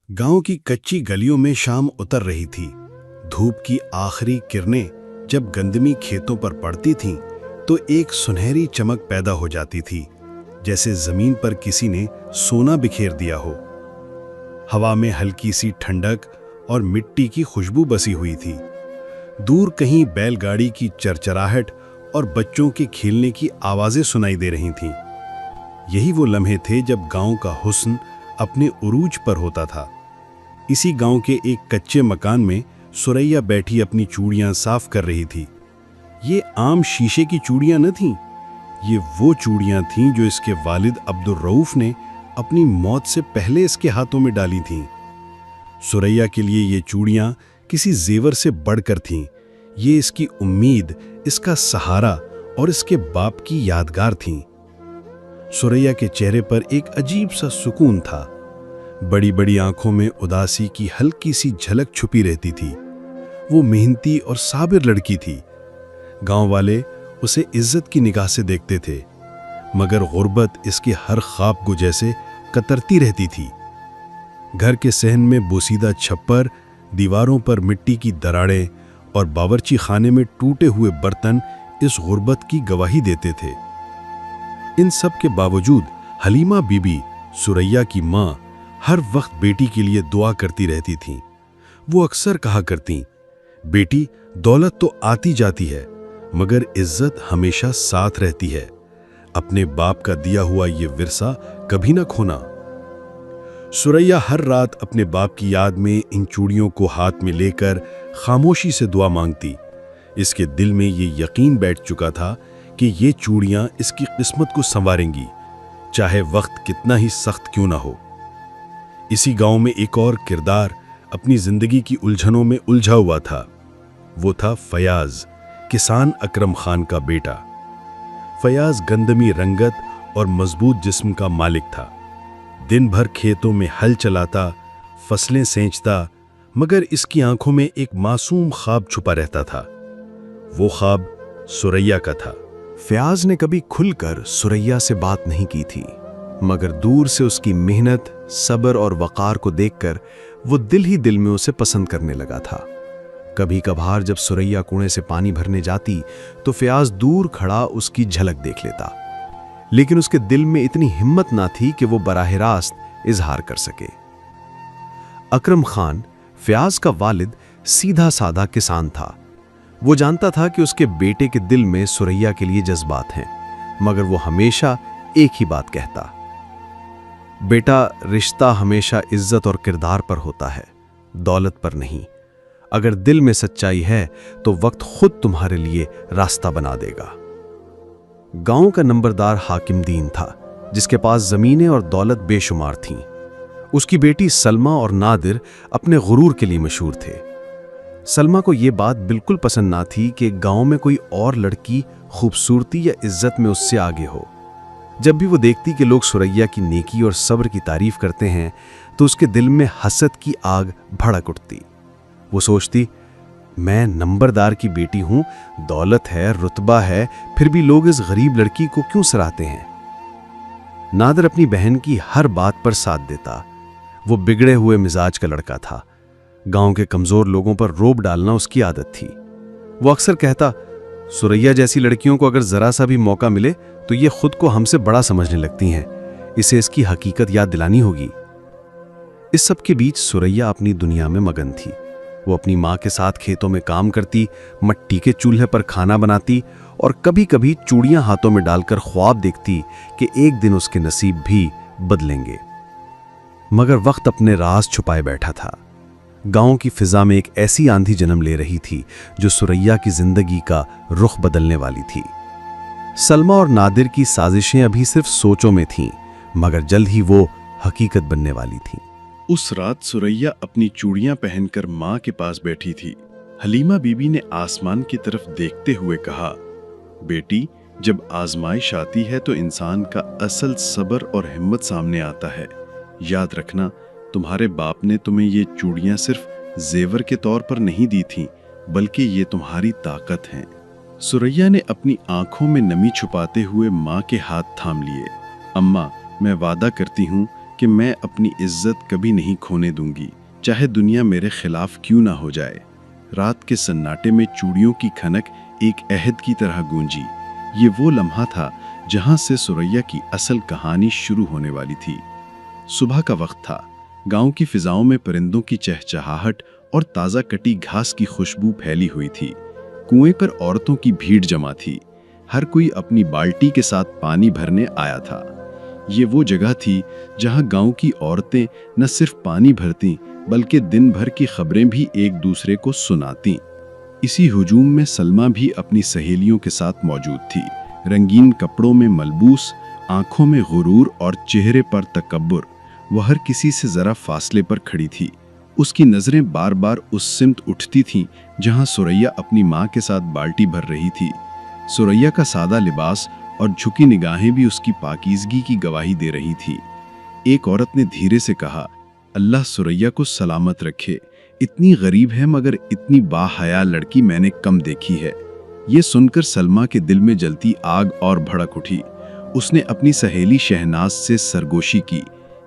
गांव की कच्ची गलियों में शाम उतर रही थी। धूप की आखिरी किरणें जब गंदमी खेतों पर पड़ती थीं, तो एक सुनहरी चमक पैदा हो जाती थी, जैसे जमीन पर किसी ने सोना बिखेर दिया हो। हवा में हल्की सी ठंडक और मिट्टी की खुशबू बसी हुई थी। दूर कहीं बैलगाड़ी की चरचराहट और बच्चों के खेलने की आवाजें सुनाई दे रही थीं। यही वो लम्हे थे जब गांव का हुस्न अपने उरूज पर होता था। इसी गांव के एक कच्चे मकान में सुरैया बैठी अपनी चूड़ियां साफ कर रही थी। ये आम शीशे की चूड़ियां न थीं, ये वो चूड़ियां थीं जो इसके वालिद अब्दुल रऊफ ने अपनी मौत से पहले इसके हाथों में डाली थीं। सुरैया के लिए ये चूड़ियां किसी जेवर से बढ़कर थीं। ये इसकी उम्मीद, इसका सहारा और इसके बाप की यादगार थीं। सुरैया के चेहरे पर एक अजीब सा सुकून था। बड़ी बड़ी आंखों में उदासी की हल्की सी झलक छुपी रहती थी। वो मेहनती और साबिर लड़की थी। गांव वाले उसे इज्जत की निगाह से देखते थे, मगर गुर्बत इसके हर ख्वाब को जैसे कतरती रहती थी। घर के सहन में बोसीदा छप्पर, दीवारों पर मिट्टी की दरारें और बावर्ची खाने में टूटे हुए बर्तन इस गुर्बत की गवाही देते थे। इन सब के बावजूद हलीमा बीबी, सुरैया की माँ, हर वक्त बेटी के लिए दुआ करती रहती थीं। वो अक्सर कहा करतीं, बेटी, दौलत तो आती जाती है, मगर इज्जत हमेशा साथ रहती है। अपने बाप का दिया हुआ ये विरसा कभी ना खोना। सुरैया हर रात अपने बाप की याद में इन चूड़ियों को हाथ में लेकर खामोशी से दुआ मांगती। इसके दिल में ये यकीन बैठ चुका था कि ये चूड़ियां इसकी किस्मत को संवारेंगी, चाहे वक्त कितना ही सख्त क्यों ना हो। इसी गांव में एक और किरदार अपनी जिंदगी की उलझनों में उलझा हुआ था। वो था फयाज, किसान अकरम खान का बेटा। फयाज गंदमी रंगत और मजबूत जिस्म का मालिक था। दिन भर खेतों में हल चलाता, फसलें सेंचता, मगर इसकी आंखों में एक मासूम ख्वाब छुपा रहता था। वो ख्वाब सुरैया का था। फयाज ने कभी खुलकर सुरैया से बात नहीं की थी, मगर दूर से उसकी मेहनत, सब्र और वक़ार को देखकर वो दिल ही दिल में उसे पसंद करने लगा था। कभी कभार जब सुरैया कुएं से पानी भरने जाती तो फयाज दूर खड़ा उसकी झलक देख लेता, लेकिन उसके दिल में इतनी हिम्मत ना थी कि वो बराह रास्त इजहार कर सके। अकरम खान, फयाज का वालिद, सीधा साधा किसान था। वो जानता था कि उसके बेटे के दिल में सुरैया के लिए जज्बात हैं, मगर वो हमेशा एक ही बात कहता, बेटा, रिश्ता हमेशा इज्जत और किरदार पर होता है, दौलत पर नहीं। अगर दिल में सच्चाई है तो वक्त खुद तुम्हारे लिए रास्ता बना देगा। गांव का नंबरदार हाकिम दीन था, जिसके पास जमीनें और दौलत बेशुमार थीं। उसकी बेटी सलमा और नादिर अपने गुरूर के लिए मशहूर थे। सलमा को यह बात बिल्कुल पसंद ना थी कि गांव में कोई और लड़की खूबसूरती या इज्जत में उससे आगे हो। जब भी वो देखती कि लोग सुरैया की नेकी और सब्र की तारीफ करते हैं, तो उसके दिल में हसद की आग भड़क उठती। वो सोचती, मैं नंबरदार की बेटी हूं, दौलत है, रुतबा है, फिर भी लोग इस गरीब लड़की को क्यों सराहते हैं। नादिर अपनी बहन की हर बात पर साथ देता। वो बिगड़े हुए मिजाज का लड़का था। गांव के कमजोर लोगों पर रोब डालना उसकी आदत थी। वो अक्सर कहता, सुरैया जैसी लड़कियों को अगर जरा सा भी मौका मिले तो ये खुद को हमसे बड़ा समझने लगती हैं, इसे इसकी हकीकत याद दिलानी होगी। इस सब के बीच सुरैया अपनी दुनिया में मगन थी। वो अपनी माँ के साथ खेतों में काम करती, मट्टी के चूल्हे पर खाना बनाती और कभी कभी चूड़ियां हाथों में डालकर ख्वाब देखती कि एक दिन उसके नसीब भी बदलेंगे। मगर वक्त अपने राज छुपाए बैठा था। गांव की फिजा में एक ऐसी आंधी जन्म ले रही थी जो सुरैया की जिंदगी का रुख बदलने वाली थी। सलमा और नादिर की साजिशें अभी सिर्फ सोचों में थीं, मगर जल्द ही वो हकीकत बनने वाली थीं। उस रात सुरैया अपनी चूड़ियां पहनकर माँ के पास बैठी थी। हलीमा बीबी ने आसमान की तरफ देखते हुए कहा, बेटी, जब आजमाइश आती है तो इंसान का असल सब्र और हिम्मत सामने आता है। याद रखना, तुम्हारे बाप ने तुम्हें ये चूड़ियां सिर्फ जेवर के तौर पर नहीं दी थीं, बल्कि ये तुम्हारी ताकत हैं। सुरैया ने अपनी आंखों में नमी छुपाते हुए माँ के हाथ थाम लिए। अम्मा, मैं वादा करती हूँ कि मैं अपनी इज्जत कभी नहीं खोने दूंगी, चाहे दुनिया मेरे खिलाफ क्यों ना हो जाए। रात के सन्नाटे में चूड़ियों की खनक एक अहद की तरह गूंजी। ये वो लम्हा था जहां से सुरैया की असल कहानी शुरू होने वाली थी। सुबह का वक्त था। गांव की फिजाओं में परिंदों की चहचहाहट और ताज़ा कटी घास की खुशबू फैली हुई थी। कुएं पर औरतों की भीड़ जमा थी। हर कोई अपनी बाल्टी के साथ पानी भरने आया था। ये वो जगह थी जहां गांव की औरतें न सिर्फ पानी भरतीं बल्कि दिन भर की खबरें भी एक दूसरे को सुनातीं। इसी हुजूम में सलमा भी अपनी सहेलियों के साथ मौजूद थी। रंगीन कपड़ों में मलबूस, आंखों में गुरूर और चेहरे पर तकब्बुर, वह हर किसी से जरा फासले पर खड़ी थी। उसकी नजरें बार बार उस सिमत उठती थीं जहां सुरैया अपनी माँ के साथ बाल्टी भर रही थी। सुरैया का सादा लिबास और झुकी निगाहें भी उसकी पाकीज़गी की गवाही दे रही थी। एक औरत ने धीरे से कहा, अल्लाह सुरैया को सलामत रखे। इतनी गरीब है मगर इतनी बाहया लड़की मैंने कम देखी है। ये सुनकर सलमा के दिल में जलती आग और भड़क उठी। उसने अपनी सहेली शहनाज से सरगोशी की,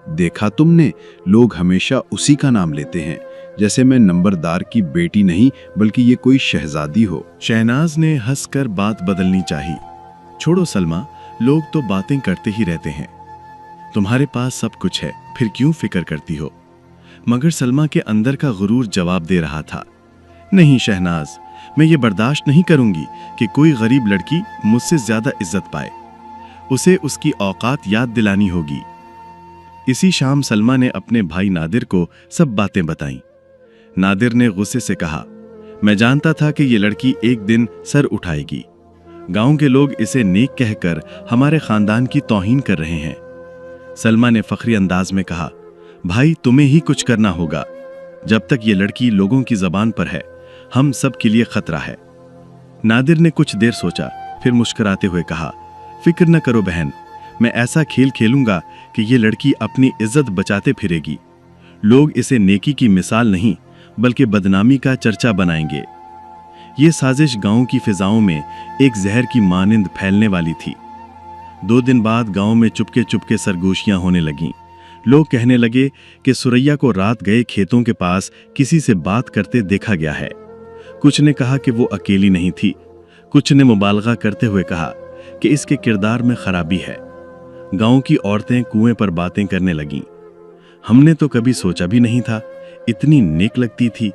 देखा तुमने, लोग हमेशा उसी का नाम लेते हैं, जैसे मैं नंबरदार की बेटी नहीं बल्कि ये कोई शहजादी हो। शहनाज ने हंसकर बात बदलनी चाही। छोड़ो सलमा, लोग तो बातें करते ही रहते हैं। तुम्हारे पास सब कुछ है, फिर क्यों फिक्र करती हो? मगर सलमा के अंदर का गुरूर जवाब दे रहा था, नहीं शहनाज, मैं ये बर्दाश्त नहीं करूंगी कि कोई गरीब लड़की मुझसे ज्यादा इज्जत पाए। उसे उसकी औकात याद दिलानी होगी। इसी शाम सलमा ने अपने भाई नादिर को सब बातें बताईं। नादिर ने गुस्से से कहा, मैं जानता था कि ये लड़की एक दिन सर उठाएगी। गांव के लोग इसे नेक कहकर हमारे खानदान की तौहीन कर रहे हैं। सलमा ने फखरी अंदाज में कहा, भाई तुम्हें ही कुछ करना होगा। जब तक ये लड़की लोगों की जबान पर है, हम सब के लिए खतरा है। नादिर ने कुछ देर सोचा, फिर मुस्कुराते हुए कहा, फिक्र न करो बहन, मैं ऐसा खेल खेलूंगा कि ये लड़की अपनी इज्जत बचाते फिरेगी। लोग इसे नेकी की मिसाल नहीं बल्कि बदनामी का चर्चा बनाएंगे। ये साजिश गांव की फिजाओं में एक जहर की मानिंद फैलने वाली थी। 2 दिन बाद गांव में चुपके चुपके सरगोशियां होने लगीं। लोग कहने लगे कि सुरैया को रात गए खेतों के पास किसी से बात करते देखा गया है। कुछ ने कहा कि वो अकेली नहीं थी, कुछ ने मुबालगा करते हुए कहा कि इसके किरदार में खराबी है। गांव की औरतें कुएं पर बातें करने लगीं। हमने तो कभी सोचा भी नहीं था, इतनी नेक लगती थी,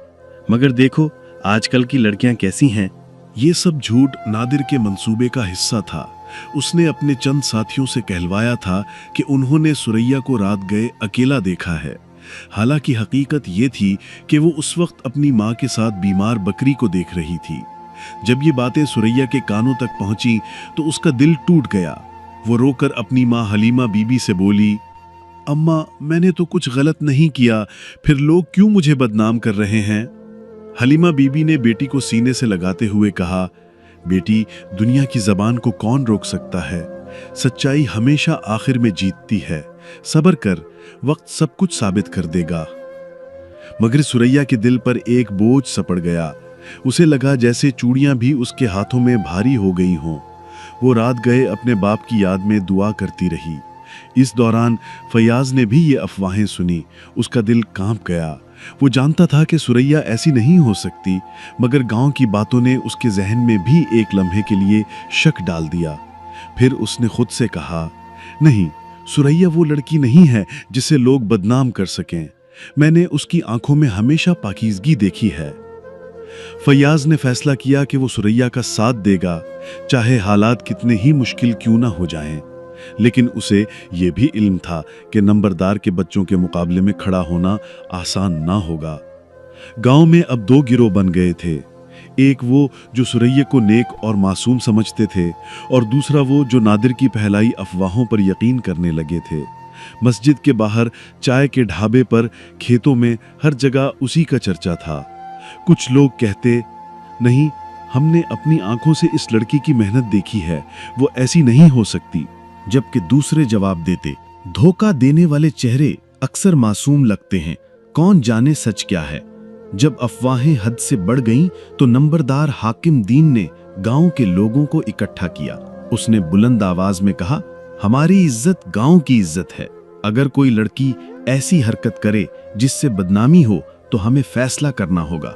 मगर देखो आजकल की लड़कियां कैसी हैं। ये सब झूठ नादिर के मंसूबे का हिस्सा था। उसने अपने चंद साथियों से कहलवाया था कि उन्होंने सुरैया को रात गए अकेला देखा है। हालांकि हकीकत ये थी कि वो उस वक्त अपनी माँ के साथ बीमार बकरी को देख रही थी। जब ये बातें सुरैया के कानों तक पहुंची तो उसका दिल टूट गया। वो रोकर अपनी माँ हलीमा बीबी से बोली, अम्मा मैंने तो कुछ गलत नहीं किया, फिर लोग क्यों मुझे बदनाम कर रहे हैं? हलीमा बीबी ने बेटी को सीने से लगाते हुए कहा, बेटी, दुनिया की जबान को कौन रोक सकता है? सच्चाई हमेशा आखिर में जीतती है। सब्र कर, वक्त सब कुछ साबित कर देगा। मगर सुरैया के दिल पर एक बोझ सपड़ गया। उसे लगा जैसे चूड़ियां भी उसके हाथों में भारी हो गई हों। वो रात गए अपने बाप की याद में दुआ करती रही। इस दौरान फयाज ने भी ये अफवाहें सुनी। उसका दिल कांप गया। वो जानता था कि सुरैया ऐसी नहीं हो सकती, मगर गांव की बातों ने उसके जहन में भी एक लम्हे के लिए शक डाल दिया। फिर उसने खुद से कहा, नहीं, सुरैया वो लड़की नहीं है जिसे लोग बदनाम कर सकें। मैंने उसकी आंखों में हमेशा पाकीज़गी देखी है। फयाज ने फैसला किया कि वो सुरैया का साथ देगा, चाहे हालात कितने ही मुश्किल क्यों ना हो जाएं। लेकिन उसे ये भी इल्म था कि नंबरदार के बच्चों के मुकाबले में खड़ा होना आसान ना होगा। गांव में अब 2 गिरोह बन गए थे। एक वो जो सुरैया को नेक और मासूम समझते थे, और दूसरा वो जो नादिर की फैलाई अफवाहों पर यकीन करने लगे थे। मस्जिद के बाहर, चाय के ढाबे पर, खेतों में, हर जगह उसी का चर्चा था। कुछ लोग कहते, नहीं, हमने अपनी आंखों से इस लड़की की मेहनत देखी है, वो ऐसी नहीं हो सकती। जबकि दूसरे जवाब देते, धोखा देने वाले चेहरे अक्सर मासूम लगते हैं, कौन जाने सच क्या है। जब अफवाहें हद से बढ़ गईं तो नंबरदार हाकिम दीन ने गांव के लोगों को इकट्ठा किया। उसने बुलंद आवाज में कहा, हमारी इज्जत गांव की इज्जत है। अगर कोई लड़की ऐसी हरकत करे जिससे बदनामी हो तो हमें फैसला करना होगा।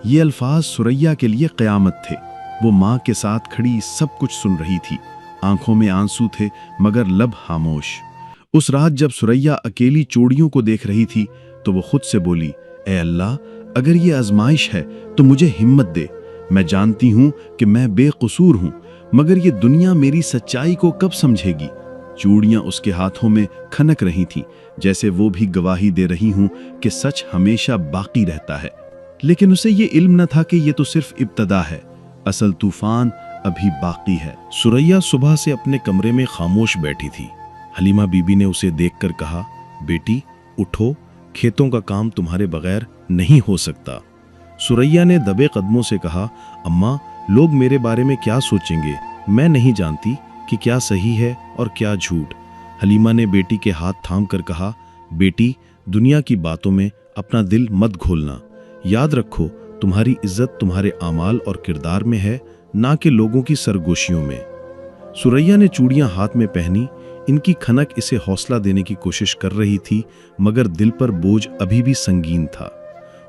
ये अल्फाज सुरैया के लिए क़यामत थे। वो माँ के साथ खड़ी सब कुछ सुन रही थी। आंखों में आंसू थे मगर लब खामोश। उस रात जब सुरैया अकेली चूड़ियों को देख रही थी तो वो खुद से बोली, ए अल्लाह, अगर ये आजमाइश है तो मुझे हिम्मत दे। मैं जानती हूँ कि मैं बेकसूर हूँ, मगर ये दुनिया मेरी सच्चाई को कब समझेगी। चूड़ियां उसके हाथों में खनक रही थीं, जैसे वो भी गवाही दे रही हूं कि सच हमेशा बाकी रहता है। लेकिन उसे ये इल्म न था कि ये तो सिर्फ इब्तदा है, असल तूफान अभी बाकी है। सुरैया सुबह से अपने कमरे में खामोश बैठी थी। हलीमा बीबी ने उसे देखकर कहा, बेटी उठो, खेतों का काम तुम्हारे बगैर नहीं हो सकता। सुरैया ने दबे कदमों से कहा, अम्मा, लोग मेरे बारे में क्या सोचेंगे? मैं नहीं जानती कि क्या सही है और क्या झूठ। हलीमा ने बेटी के हाथ थाम कर कहा, बेटी, दुनिया की बातों में अपना दिल मत घोलना। याद रखो, तुम्हारी इज्जत तुम्हारे आमाल और किरदार में है, ना कि लोगों की सरगोशियों में। सुरैया ने चूड़ियां हाथ में पहनी। इनकी खनक इसे हौसला देने की कोशिश कर रही थी, मगर दिल पर बोझ अभी भी संगीन था।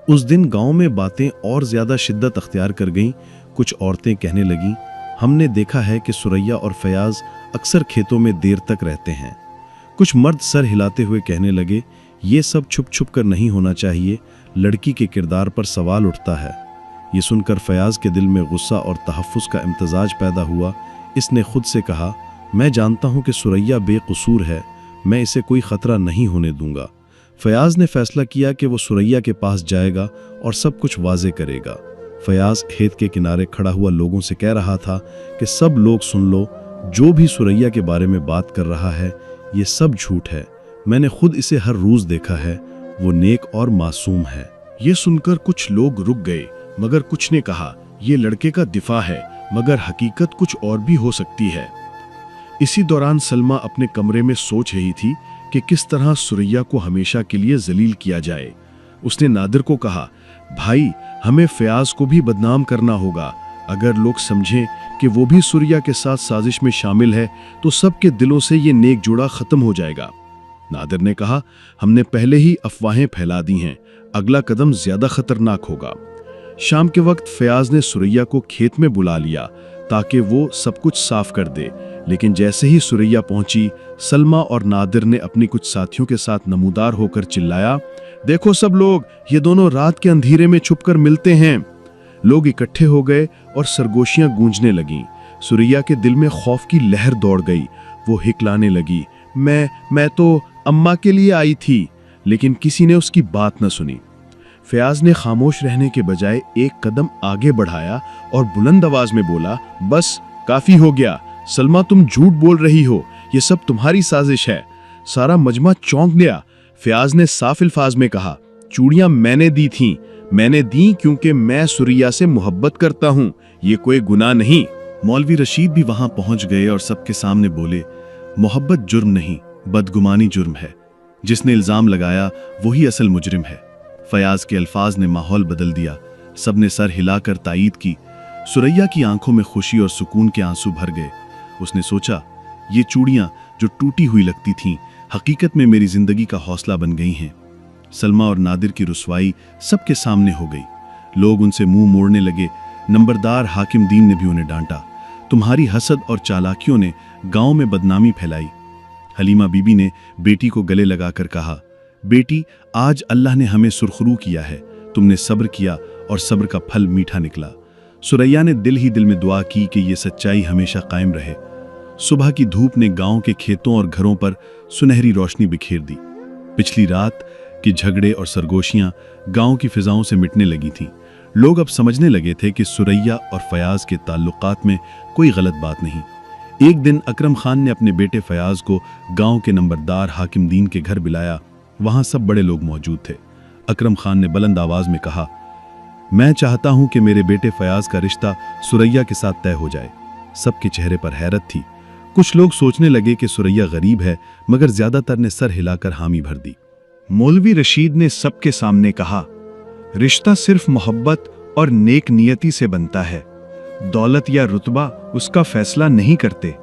उस दिन गांव में बातें और ज्यादा शिद्दत अख्तियार कर गईं। कुछ औरतें कहने लगीं, हमने देखा है कि सुरैया और फयाज अक्सर खेतों में देर तक रहते हैं। कुछ मर्द सर हिलाते हुए कहने लगे, ये सब छुप छुप कर नहीं होना चाहिए, लड़की के किरदार पर सवाल उठता है। ये सुनकर फयाज के दिल में गुस्सा और तहफ़्फ़ुज़ का इम्तिजाज पैदा हुआ। इसने खुद से कहा, मैं जानता हूँ कि सुरैया बेकसूर है, मैं इसे कोई ख़तरा नहीं होने दूंगा। फयाज ने फैसला किया कि वो सुरैया के पास जाएगा और सब कुछ वाज़े करेगा। फयाज खेत के किनारे खड़ा हुआ लोगों से कह रहा था कि सब लोग सुन लो, जो भी सुरैया के बारे में बात कर रहा है ये सब झूठ है। मैंने खुद इसे हर रोज़ देखा है, वो नेक और मासूम है। ये सुनकर कुछ लोग रुक गए, मगर कुछ ने कहा, ये लड़के का दिफा है, मगर हकीकत कुछ और भी हो सकती है। इसी दौरान सलमा अपने कमरे में सोच रही थी कि किस तरह सुरैया को हमेशा के लिए जलील किया जाए। उसने नादिर को कहा, भाई, हमें फयाज को भी बदनाम करना होगा। अगर लोग समझें कि वो भी सुरैया के साथ साजिश में शामिल है तो सबके दिलों से ये नेक जोड़ा खत्म हो जाएगा। नादिर ने कहा, हमने पहले ही अफवाहें फैला दी हैं, अगला कदम ज्यादा खतरनाक होगा। शाम के वक्त फयाज ने सुरैया को खेत में बुला लिया ताकि वो सब कुछ साफ कर दे। लेकिन जैसे ही सुरैया पहुंची, सलमा और नादिर ने अपनी कुछ साथियों के साथ नमूदार होकर चिल्लाया, देखो सब लोग, ये दोनों रात के अंधेरे में छुपकर मिलते हैं। लोग इकट्ठे हो गए और सरगोशियां गूंजने लगीं। सुरैया के दिल में खौफ की लहर दौड़ गई। वो हिकलाने लगी, मैं तो अम्मा के लिए आई थी। लेकिन किसी ने उसकी बात न सुनी। फयाज ने खामोश रहने के बजाय एक कदम आगे बढ़ाया और बुलंद आवाज में बोला, बस काफी हो गया। सलमा, तुम झूठ बोल रही हो, ये सब तुम्हारी साजिश है। सारा मजमा चौंक गया। फयाज ने साफ अल्फाज में कहा, चूड़ियां मैंने दी थीं, मैंने दी क्योंकि मैं सुरैया से मोहब्बत करता हूं, ये कोई गुनाह नहीं। मौलवी रशीद भी वहां पहुंच गए और सबके सामने बोले, मोहब्बत जुर्म नहीं, बदगुमानी जुर्म है। जिसने इल्जाम लगाया वही असल मुजरिम है। फयाज के अल्फाज ने माहौल बदल दिया। सबने सर हिलाकर तायीद की। सुरैया की आंखों में खुशी और सुकून के आंसू भर गए। उसने सोचा, ये चूड़ियां जो टूटी हुई लगती थीं, हकीकत में मेरी जिंदगी का हौसला बन गई हैं। सलमा और नादिर की रुसवाई सबके सामने हो गई। लोग उनसे मुंह मोड़ने लगे। नंबरदार हाकिम दीन ने भी उन्हें डांटा। तुम्हारी हसद और चालाकियों ने गांव में बदनामी फैलाई। हलीमा बीबी ने बेटी को गले लगाकर कहा, बेटी, आज अल्लाह ने हमें सुरखरू किया है। तुमने सब्र किया और सब्र का फल मीठा निकला। सुरैया ने दिल ही दिल में दुआ की कि ये सच्चाई हमेशा कायम रहे। सुबह की धूप ने गांव के खेतों और घरों पर सुनहरी रोशनी बिखेर दी। पिछली रात के झगड़े और सरगोशियां गांव की फिजाओं से मिटने लगी थीं। लोग अब समझने लगे थे कि सुरैया और फयाज के ताल्लुकात में कोई गलत बात नहीं। एक दिन अकरम खान ने अपने बेटे फयाज को गांव के नंबरदार हाकिम दीन के घर बुलाया। वहां सब बड़े लोग मौजूद थे। अकरम खान ने बुलंद आवाज में कहा, मैं चाहता हूं कि मेरे बेटे फयाज का रिश्ता सुरैया के साथ तय हो जाए। सबके चेहरे पर हैरत थी। कुछ लोग सोचने लगे कि सुरैया गरीब है, मगर ज्यादातर ने सर हिलाकर हामी भर दी। मौलवी रशीद ने सबके सामने कहा, रिश्ता सिर्फ मोहब्बत और नेक नियति से बनता है, दौलत या रुतबा उसका फैसला नहीं करते।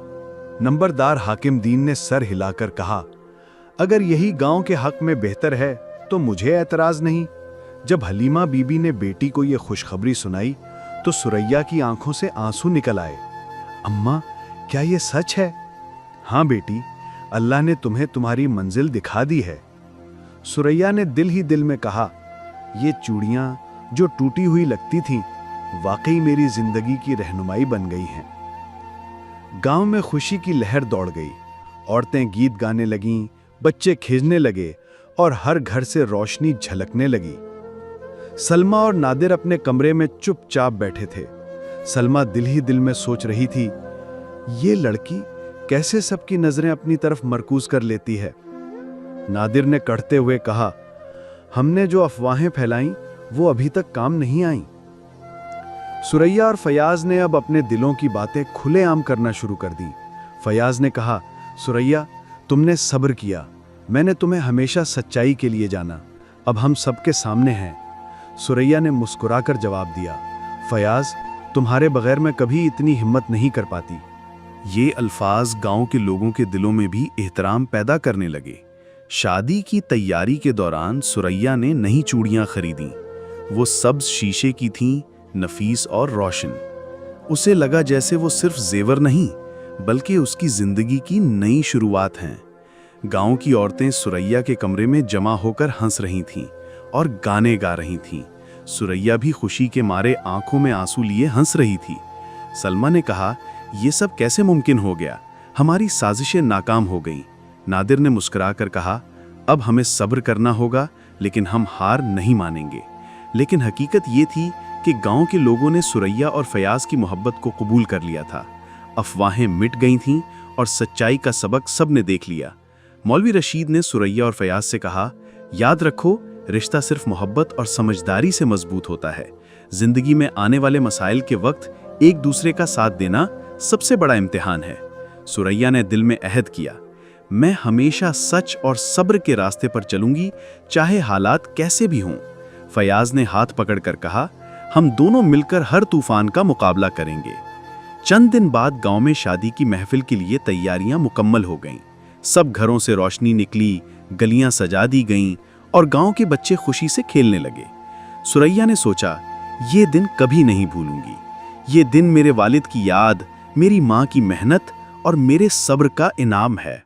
नंबरदार हाकिम दीन ने सर हिलाकर कहा, अगर यही गांव के हक में बेहतर है तो मुझे एतराज नहीं। जब हलीमा बीबी ने बेटी को यह खुशखबरी सुनाई तो सुरैया की आंखों से आंसू निकल आए। अम्मा, क्या यह सच है? हाँ बेटी, अल्लाह ने तुम्हें तुम्हारी मंजिल दिखा दी है। सुरैया ने दिल ही दिल में कहा, ये चूड़ियां जो टूटी हुई लगती थीं, वाकई मेरी जिंदगी की रहनुमाई बन गई हैं। गांव में खुशी की लहर दौड़ गई। औरतें गीत गाने लगीं, बच्चे खींचने लगे और हर घर से रोशनी झलकने लगी। सलमा और नादिर अपने कमरे में चुपचाप बैठे थे। सलमा दिल ही दिल में सोच रही थी, ये लड़की कैसे सबकी नजरें अपनी तरफ मरकूज कर लेती है। नादिर ने कड़ते हुए कहा, हमने जो अफवाहें फैलाईं वो अभी तक काम नहीं आईं। सुरैया और फयाज ने अब अपने दिलों की बातें खुलेआम करना शुरू कर दी। फयाज ने कहा, सुरैया, तुमने सब्र किया, मैंने तुम्हें हमेशा सच्चाई के लिए जाना, अब हम सबके सामने हैं। सुरैया ने मुस्कुराकर जवाब दिया, फयाज, तुम्हारे बगैर मैं कभी इतनी हिम्मत नहीं कर पाती। ये अल्फाज गांव के लोगों के दिलों में भी एहतराम पैदा करने लगे। शादी की तैयारी के दौरान सुरैया ने नई चूड़ियां खरीदी। वो सब्ज शीशे की थीं, नफीस और रोशन। उसे लगा जैसे वो सिर्फ जेवर नहीं बल्कि उसकी जिंदगी की नई शुरुआत है। गांव की औरतें सुरैया के कमरे में जमा होकर हंस रही थीं और गाने गा रही थीं। सुरैया भी खुशी के मारे आंखों में आंसू लिए हंस रही थी। सलमा ने कहा, ये सब कैसे मुमकिन हो गया? हमारी साजिशें नाकाम हो गईं। नादिर ने मुस्कुराकर कहा, अब हमें सब्र करना होगा, लेकिन हम हार नहीं मानेंगे। लेकिन हकीकत ये थी कि गांव के लोगों ने सुरैया और फयाज की मोहब्बत को कबूल कर लिया था। अफवाहें मिट गई थीं और सच्चाई का सबक सबने देख लिया। मौलवी रशीद ने सुरैया और फयाज से कहा, याद रखो, रिश्ता सिर्फ मोहब्बत और समझदारी से मजबूत होता है। जिंदगी में आने वाले मसाइल के वक्त एक दूसरे का साथ देना सबसे बड़ा इम्तिहान है। सुरैया ने दिल में अहद किया, मैं हमेशा सच और सब्र के रास्ते पर चलूंगी, चाहे हालात कैसे भी हों। फयाज ने हाथ पकड़कर कहा, हम दोनों मिलकर हर तूफान का मुकाबला करेंगे। चंद दिन बाद गांव में शादी की महफिल के लिए तैयारियां मुकम्मल हो गईं। सब घरों से रोशनी निकली, गलियां सजा दी गईं और गांव के बच्चे खुशी से खेलने लगे। सुरैया ने सोचा, ये दिन कभी नहीं भूलूंगी। ये दिन मेरे वालिद की याद, मेरी माँ की मेहनत और मेरे सब्र का इनाम है।